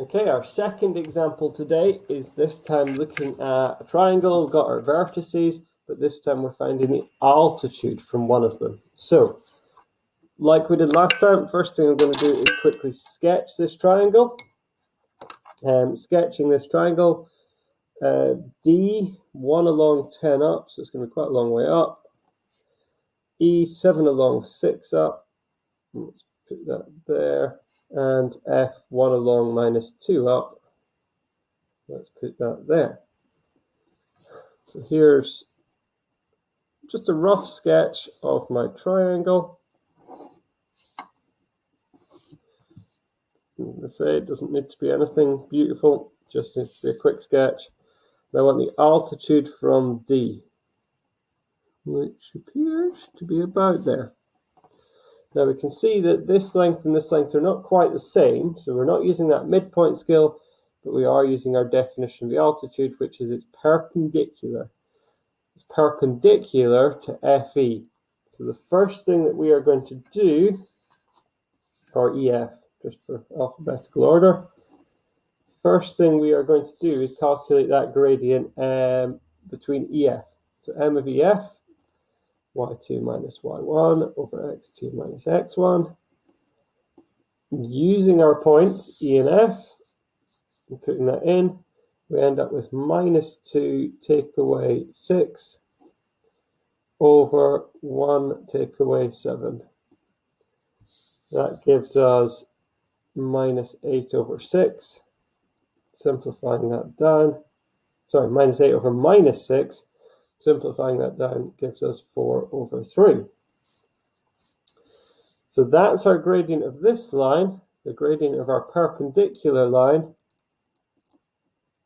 Okay, our second example today is this time looking at a triangle. We've got our vertices, but this time we're finding the altitude from one of them. So, like we did last time, first thing I'm going to do is quickly sketch this triangle. Sketching this triangle, D, 1 along 10 up, so it's going to be quite a long way up. E, 7 along 6 up. Let's put that there. And F, 1 along minus 2 up. Let's put that there. So here's just a rough sketch of my triangle. As I say, it doesn't need to be anything beautiful, just needs to be a quick sketch. And I want the altitude from D, which appears to be about there. Now we can see that this length and this length are not quite the same, so we're not using that midpoint scale, but we are using our definition of the altitude, which is it's perpendicular. It's perpendicular to FE. So the first thing that we are going to do, or EF, just for alphabetical order, first thing we are going to do is calculate that gradient between EF. So M of EF, y2 minus y1 over x2 minus x1. Using our points, E and F, and putting that in, we end up with minus 2 take away 6 over 1 take away 7. That gives us minus 8 over 6. Simplifying that down, sorry, minus 8 over minus 6. Simplifying that down gives us 4 over 3. So that's our gradient of this line. The gradient of our perpendicular line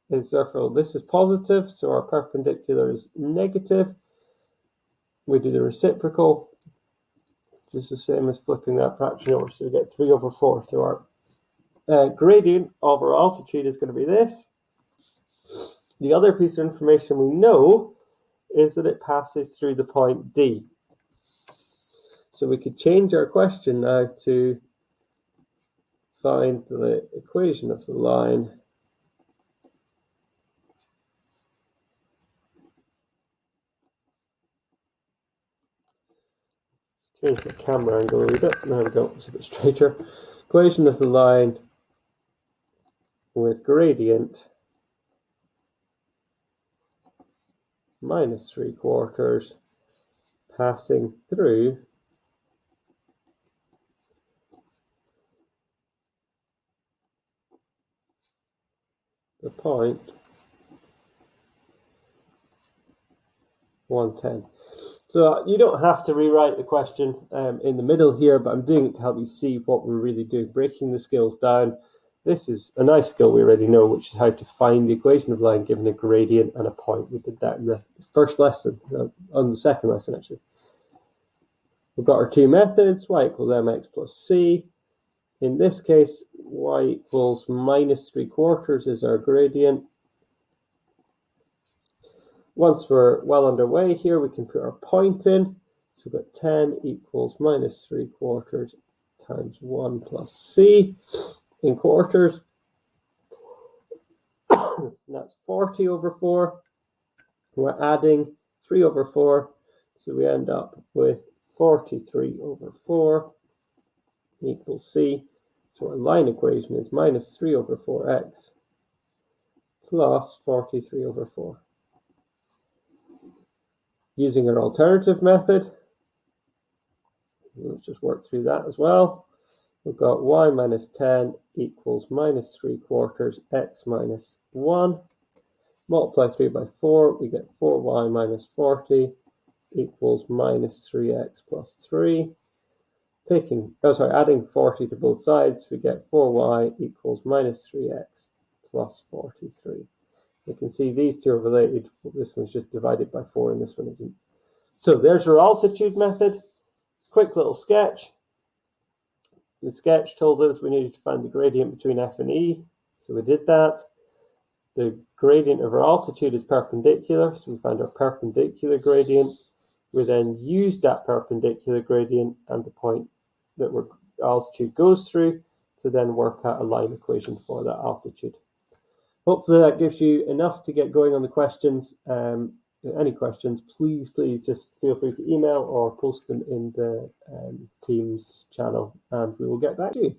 is therefore, this is positive, so our perpendicular is negative. We do the reciprocal, just the same as flipping that fraction over, so we get 3 over 4. So our gradient of our altitude is going to be this. The other piece of information we know is that it passes through the point D. So we could change our question now to find the equation of the line change the camera angle a little bit. There we go, it's a bit straighter. Equation of the line with gradient minus 3/4 passing through the point 110. So you don't have to rewrite the question in the middle here, but I'm doing it to help you see what we're really doing, breaking the skills down. This is a nice skill we already know, which is how to find the equation of line given a gradient and a point. We did that in the first lesson, on the second lesson actually. We've got our two methods, y equals mx plus c. In this case, y equals minus 3/4 is our gradient. Once we're well underway here, we can put our point in. So we've got 10 equals minus 3/4 times 1 plus c in quarters. That's 40 over 4. We're adding 3 over 4, so we end up with 43 over 4 equals c. So our line equation is minus 3 over 4x plus 43 over 4. Using our alternative method, let's just work through that as well. We've got y minus 10 equals minus 3/4 x minus 1. Multiply 3 by 4, we get 4y minus 40 equals minus 3x plus 3. Adding 40 to both sides, we get 4y equals minus 3x plus 43. You can see these two are related. This one's just divided by 4 and this one isn't. So there's our altitude method. Quick little sketch. The sketch told us we needed to find the gradient between F and E, so we did that. The gradient of our altitude is perpendicular, so we found our perpendicular gradient. We then used that perpendicular gradient and the point that our altitude goes through to then work out a line equation for that altitude. Hopefully that gives you enough to get going on the questions. Any questions, please just feel free to email or post them in the Teams channel, and we will get back to you.